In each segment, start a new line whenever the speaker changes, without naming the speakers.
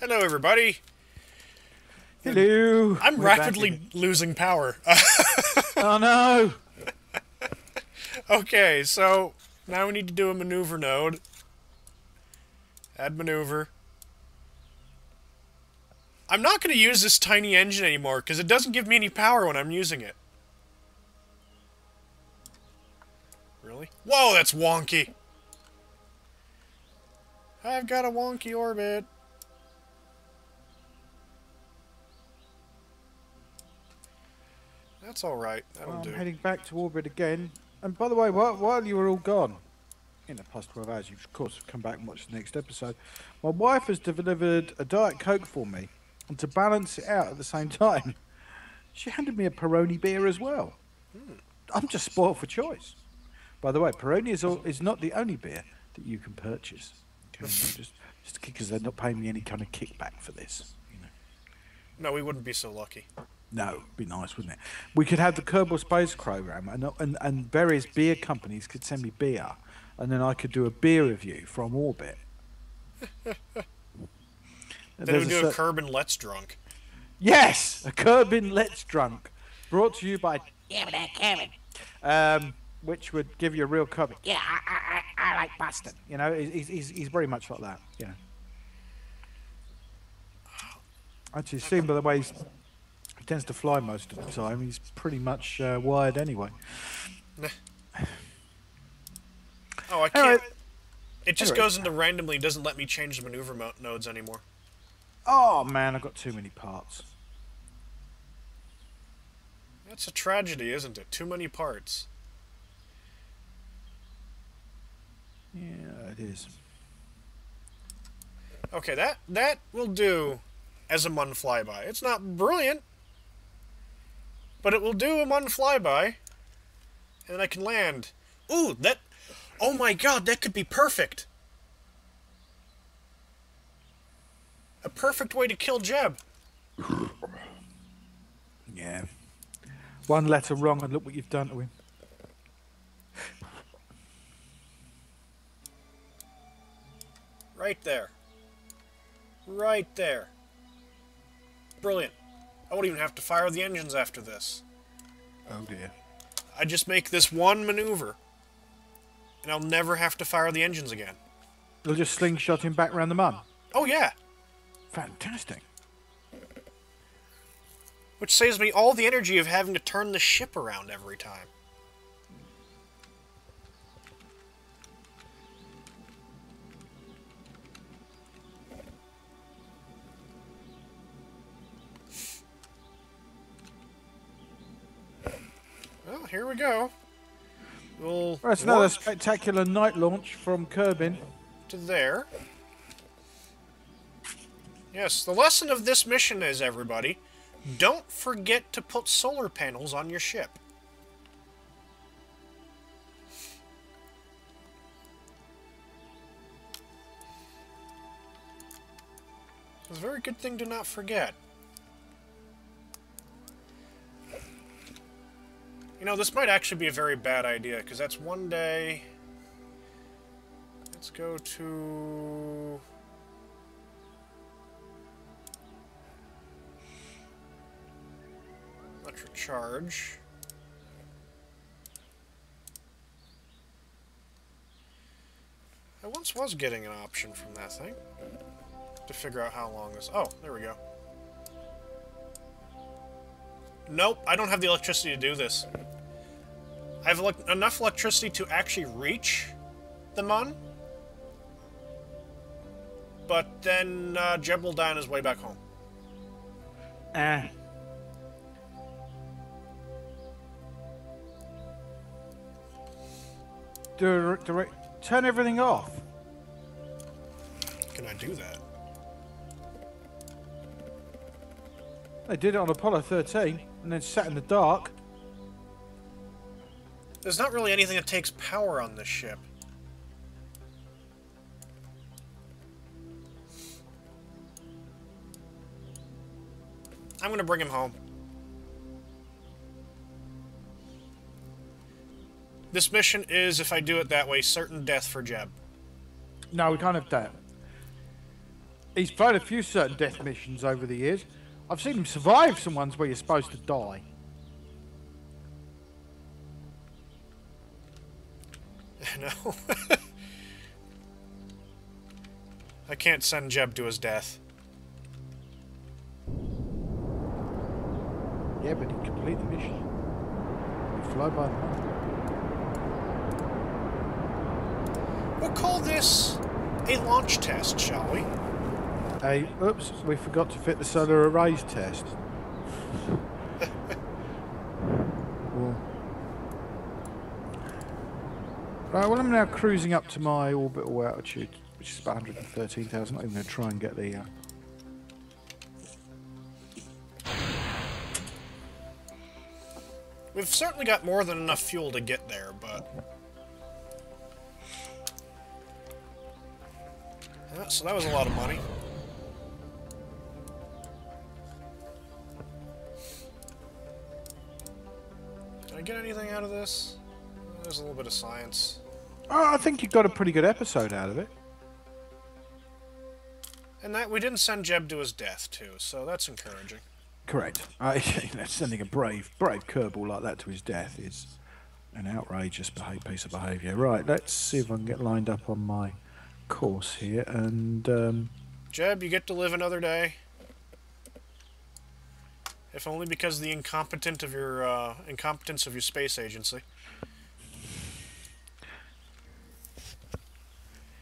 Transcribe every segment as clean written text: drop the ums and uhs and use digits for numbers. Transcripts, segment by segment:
Hello, everybody.
Hello.
I'm
We're back
rapidly
again.
losing power.
Oh no!
Okay, so now we need to do a maneuver node. Add maneuver. I'm not going to use this tiny engine anymore because it doesn't give me any power when I'm using it. Really? Whoa, that's wonky. I've got a wonky orbit. That's alright. That'll
Well, I'm
do.
heading back to orbit again. And by the way, while you were all gone, in the past 12 hours, you've of course come back and watched the next episode. My wife has delivered a Diet Coke for me, and to balance it out at the same time, she handed me a Peroni beer as well. I'm just spoiled for choice. By the way, Peroni is not the only beer that you can purchase. Okay, just because they're not paying me any kind of kickback for this. You know.
No, we wouldn't be so lucky.
No, it'd be nice, wouldn't it? We could have the Kerbal Space Program, and various beer companies could send me beer, and then I could do a beer review from orbit.
Then we do a Kerbin Let's Drunk.
Yes, a Kerbin Let's Drunk, brought to you by which would give you a real Kerbin. Yeah, I like Boston. You know, he's very much like that. You know. Actually, seen by the way he tends to fly most of the time. He's pretty much wired anyway.
Oh, I can't.
Anyway,
It just goes into randomly. Doesn't let me change the maneuver nodes anymore.
oh man, I've got too many parts.
That's a tragedy, isn't it? Too many parts.
Yeah, it is.
Okay, that will do as a Mun flyby. It's not brilliant, but it will do a Mun flyby, and I can land. Ooh, that... Oh my god, that could be perfect! A perfect way to kill Jeb.
Yeah. One letter wrong, and look what you've done to him.
Right there. Right there. Brilliant. I won't even have to fire the engines after this.
Oh dear.
I just make this one maneuver, and I'll never have to fire the engines again.
You'll just slingshot him back round the Mun.
Oh yeah!
Fantastic.
Which saves me all the energy of having to turn the ship around every time. Well, here we go. We'll
Well, that's another
warp
spectacular night launch from Kerbin.
to there. Yes, the lesson of this mission is, everybody, don't forget to put solar panels on your ship. It's a very good thing to not forget. You know, this might actually be a very bad idea, because that's one day... Let's go to... Electric charge. I once was getting an option from that thing to figure out how long this... Oh, there we go. Nope, I don't have the electricity to do this. I have enough electricity to actually reach the Mun, but then Jeb will die on his way back home.
Turn everything off.
Can I do that?
They did it on Apollo 13 and then sat in the dark.
There's not really anything that takes power on this ship. I'm gonna bring him home. This mission is, if I do it that way, certain death for Jeb.
No, we can't have that. He's thrown a few certain death missions over the years. I've seen him survive some ones where you're supposed to die.
No. I can't send Jeb to his death.
Yeah, but he completed the mission. You fly by the moon.
We'll call this a launch test, shall we?
Hey, oops, we forgot to fit the solar arrays test. Well. Right, well, I'm now cruising up to my orbital altitude, which is about 113,000. I'm going to try and get the...
We've certainly got more than enough fuel to get there, but... Yeah, so that was a lot of money. Did I get anything out of this? There's a little bit of science.
Oh, I think you got a pretty good episode out of it.
And that we didn't send Jeb to his death, too, so that's encouraging.
Correct. Sending a brave curveball like that to his death is an outrageous piece of behaviour. Right, let's see if I can get lined up on my course here. And
Jeb, you get to live another day. If only because of the incompetence of your space agency.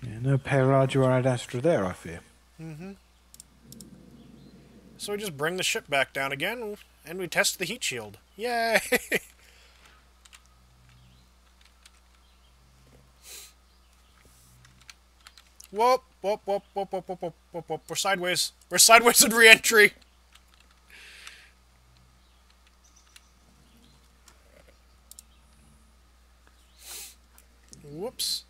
Yeah, no Peragio or Ad Astra there, I fear.
Mm-hmm. So we just bring the ship back down again, and we test the heat shield. Yay! Whoop, whoop, whoop, whoop, whoop, whoop, whoop, whoop, whoop. We're sideways. We're sideways in re-entry. Whoops.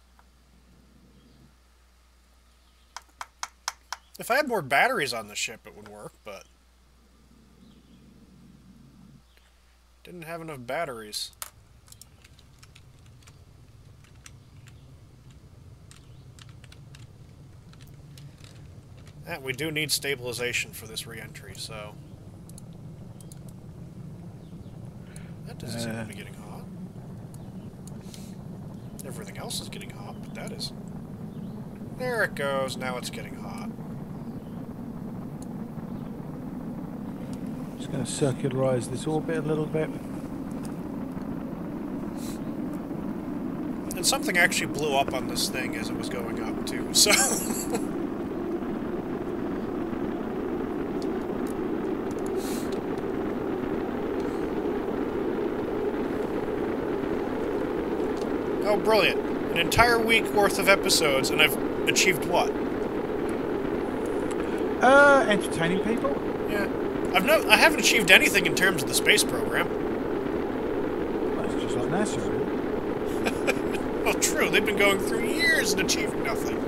If I had more batteries on the ship, it would work, but... didn't have enough batteries. And we do need stabilization for this re-entry, so... that doesn't seem to be getting hot. Everything else is getting hot, but that isn't. There it goes, now it's getting hot.
Just going to circularize this orbit a little bit.
And something actually blew up on this thing as it was going up, too, so... Oh, brilliant. An entire week worth of episodes, and I've achieved what?
Entertaining people?
Yeah. I haven't achieved anything in terms of the space program.
Well, it's just like NASA, really.
Well, true. They've been going through years and achieving nothing.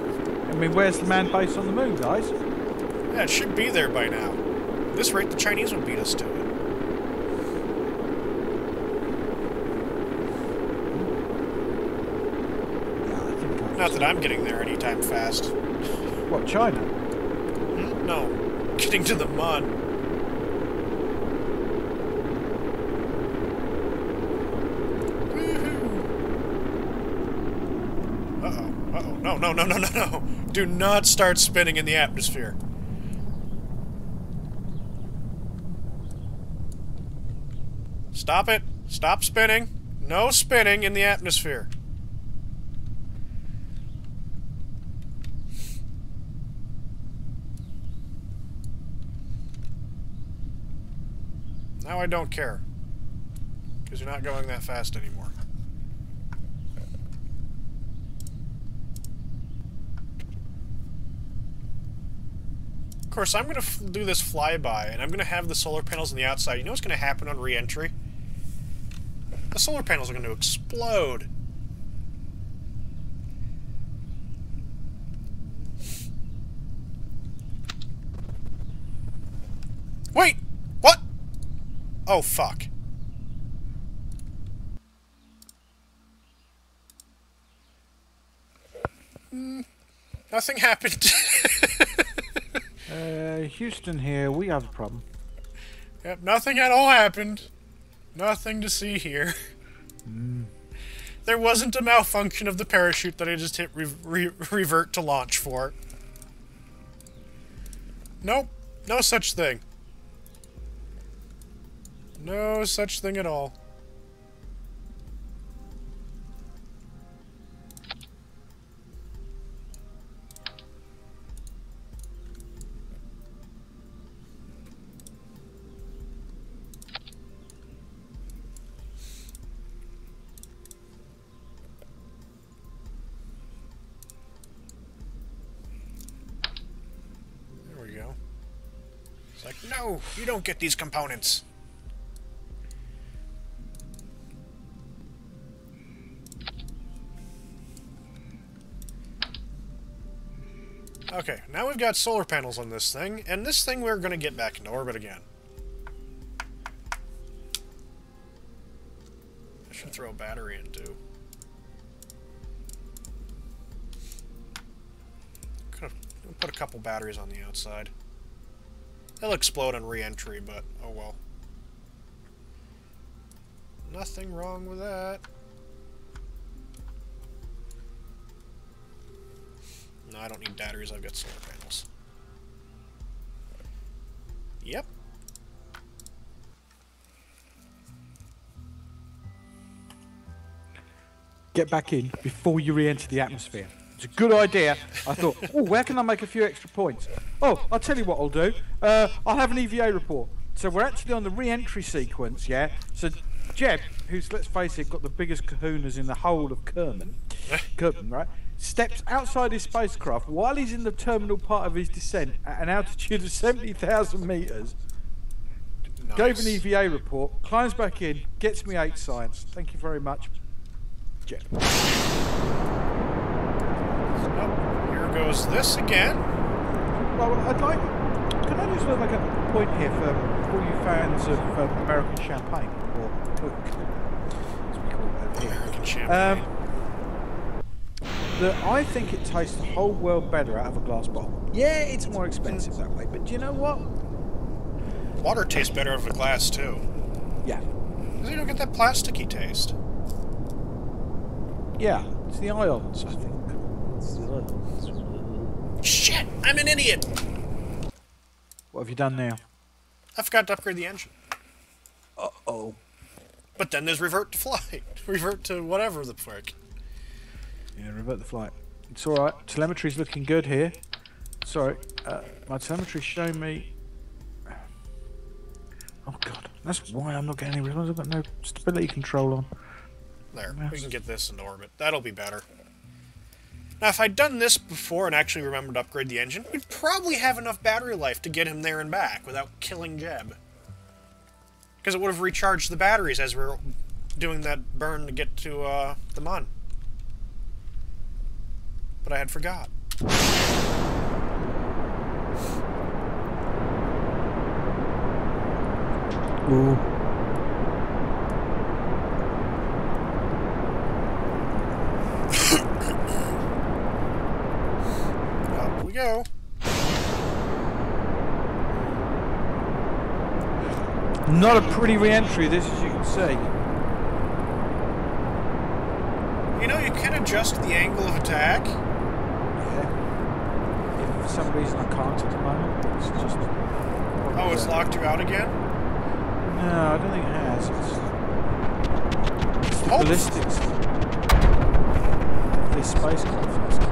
I mean, where's the man base on the moon, guys?
Yeah, it should be there by now. At this rate, the Chinese would beat us to it. Not that I'm getting there anytime fast.
What, China?
No. Getting to the mun. Uh-oh. Uh-oh. No, no, no, no, no, no. Do not start spinning in the atmosphere. Stop it. Stop spinning. No spinning in the atmosphere. Now I don't care. Because you're not going that fast anymore. Of course, I'm going to do this flyby, and I'm going to have the solar panels on the outside. You know what's going to happen on re-entry? The solar panels are going to explode. Wait! What? Oh, fuck. Nothing happened.
Houston here, we have a problem.
Yep, nothing at all happened. Nothing to see here. There wasn't a malfunction of the parachute that I just hit revert to launch for. Nope, no such thing. No such thing at all. It's like, no, you don't get these components. Okay, now we've got solar panels on this thing, and this thing we're going to get back into orbit again. I should throw a battery in, too. Could have put a couple batteries on the outside. They'll explode on re-entry, but oh well. Nothing wrong with that. No, I don't need batteries, I've got solar panels. Yep.
Get back in before you re-enter the atmosphere. It's a good idea. I thought, oh, where can I make a few extra points? Oh, I'll tell you what I'll do. I'll have an EVA report. So we're actually on the re-entry sequence, yeah? So Jeb, who's, let's face it, got the biggest kahunas in the whole of Kerman, right? Steps outside his spacecraft while he's in the terminal part of his descent at an altitude of 70,000 meters. Nice. Gave an EVA report, climbs back in, gets me 8 science. Thank you very much, Jeb.
Here goes this again.
Well, I'd like... Can I just make a point here for all you fans of American champagne, or Coke, as we call it over here.
American champagne.
That I think it tastes the whole world better out of a glass bottle. Yeah, it's more expensive that way, but do you know what?
Water tastes better out of a glass, too.
Yeah.
Because you don't get that plasticky taste.
Yeah, it's the ions, I think.
Shit! I'm an idiot!
What have you done now?
I forgot to upgrade the engine.
Uh-oh.
But then there's revert to flight. Revert to whatever the frick.
Yeah, revert the flight. It's alright. Telemetry's looking good here. Sorry. My telemetry's showing me... Oh god. That's why I'm not getting any results. I've got no stability control on.
There. We can get this into orbit. That'll be better. Now, if I'd done this before and actually remembered to upgrade the engine, we'd probably have enough battery life to get him there and back without killing Jeb. Because it would have recharged the batteries as we were doing that burn to get to the Mun. But I had forgot.
Ooh.
Up we go.
Not a pretty re-entry, this, as you can see.
You know, you can adjust the angle of attack.
Yeah. If for some reason I can't at the moment. It's just...
Oh, it's locked you out again?
No, I don't think it has. It's the ballistics. This spacecraft.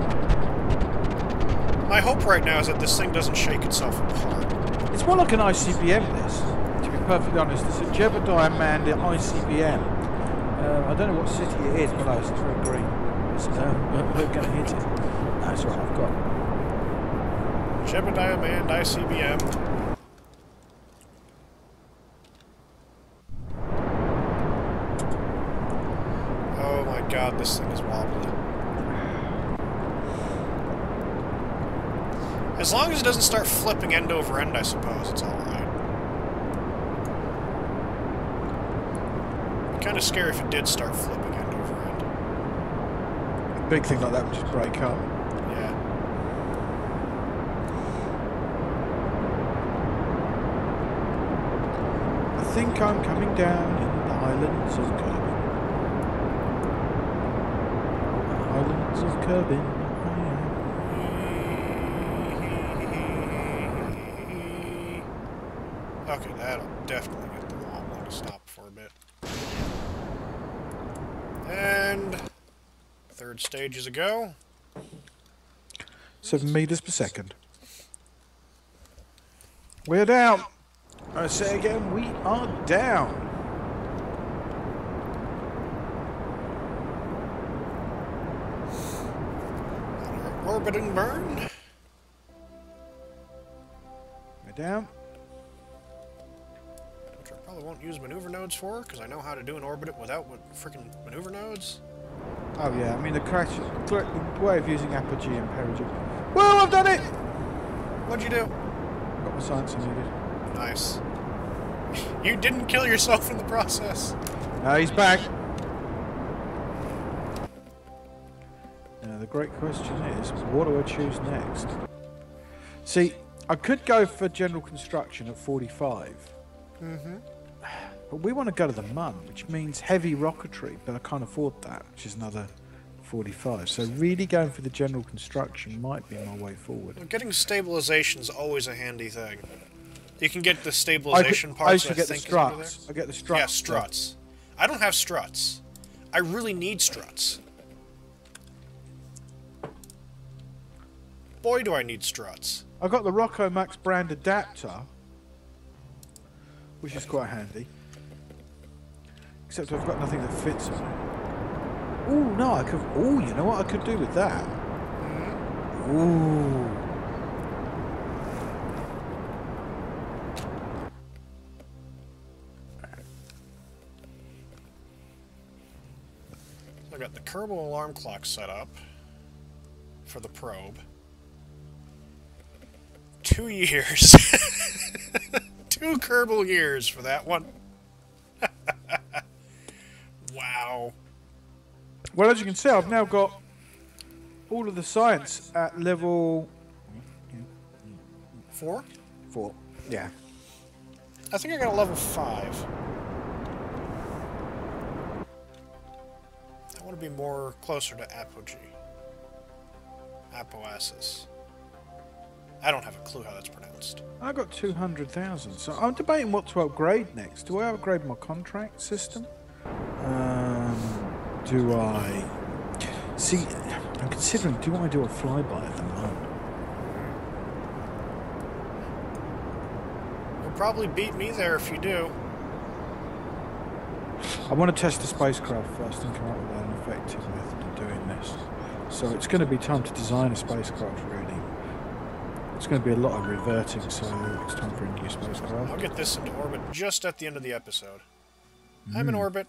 My hope right now is that this thing doesn't shake itself apart.
It's more like an ICBM, this. To be perfectly honest, it's a Jebediah manned ICBM. I don't know what city it is, but it's very green. It's, we're going to hit it. That's what I've got.
Jebediah manned ICBM. Oh my god, this thing is wobbly. As long as it doesn't start flipping end over end, I suppose it's alright. Kind of scary if it did start flipping end over end.
A big thing like that would just break up.
Yeah.
think I'm coming down in the Highlands of Kerbin. Highlands of Kerbin.
Okay, that'll definitely get the wall to stop for a bit. And 3rd stage is a go.
7 meters per second. We're down. I say again, we are down.
Orbit and burn.
We're down.
Which I probably won't use maneuver nodes for, because I know how to do an orbit without freaking maneuver nodes.
Oh yeah, I mean the correct way of using apogee and perigee. Well, I've done it!
What'd you do?
Got my science I needed.
Nice. You didn't kill yourself in the process.
No, he's back. Now the great question is, what do I choose next? See, I could go for general construction at 45.
Mm-hmm.
But we want to go to the Mun, which means heavy rocketry, but I can't afford that, which is another 45. So really going for the general construction might be my way forward.
Well, getting stabilization is always a handy thing. You can get the stabilization parts.
I used to get the struts. I get the struts.
Yeah, struts. I don't have struts. I really need struts. Boy, do I need struts.
I got the Rocco Max brand adapter, which is quite handy. Except I've got nothing that fits on it. Oh no, I could. Oh, you know what I could do with that? Ooh.
I got the Kerbal alarm clock set up for the probe. 2 years. 2 Kerbal years for that one. Wow.
Well, as you can see, I've now got all of the science at level
4?
4. Yeah.
I think I got a level 5. I want to be more closer to apogee. Apoasis. I don't have a clue how that's pronounced.
I got 200,000, so I'm debating what to upgrade next. Do I upgrade my contract system? Do I... See, I'm considering, do I do a flyby at the moment?
You'll probably beat me there if you do.
I want to test the spacecraft first and come up with an effective method of doing this. So it's going to be time to design a spacecraft, really. It's going to be a lot of reverting, so it's time for a new spacecraft.
I'll get this into orbit just at the end of the episode. I'm in orbit.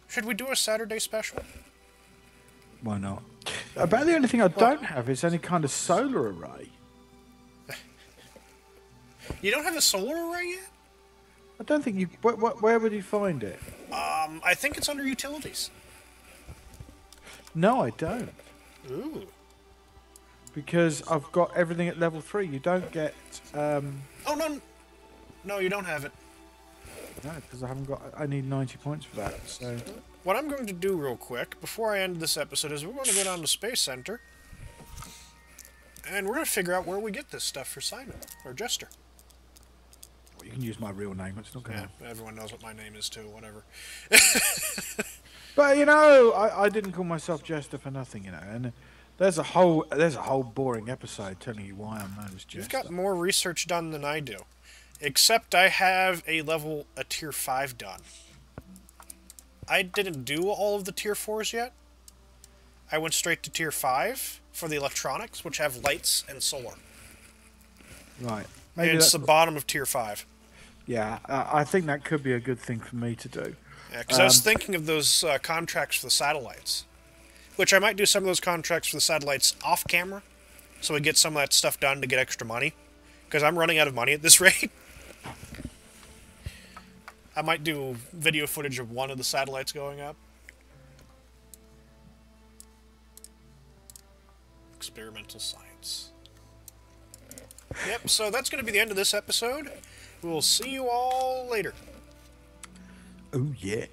Should we do a Saturday special?
Why not? About the only thing I don't have is any kind of solar array.
You don't have a solar array yet?
I don't think you... Where would you find it?
I think it's under utilities.
No, I don't.
Ooh.
Because I've got everything at level 3. You don't get...
Oh, no. No, you don't have it.
No, because I haven't got... I need 90 points for that, so...
What I'm going to do real quick, before I end this episode, is we're going to go down to Space Center. And we're going to figure out where we get this stuff for Simon, or Jester.
Well, you can use my real name. It's not going to...
Yeah, everyone knows what my name is, too. Whatever.
But, you know, I didn't call myself Jester for nothing, you know, and... There's a whole boring episode telling you why I'm known as Jester.
You've got more research done than I do. Except I have a tier 5 done. I didn't do all of the tier 4s yet. I went straight to tier 5 for the electronics, which have lights and solar.
Right.
Maybe it's the bottom of tier 5.
Yeah, I think that could be a good thing for me to do.
Yeah, because I was thinking of those contracts for the satellites. Which I might do some of those contracts for the satellites off camera, so we get some of that stuff done to get extra money. Because I'm running out of money at this rate. I might do video footage of one of the satellites going up. Experimental science. Yep, so that's going to be the end of this episode. we'll see you all later.
Oh, yeah.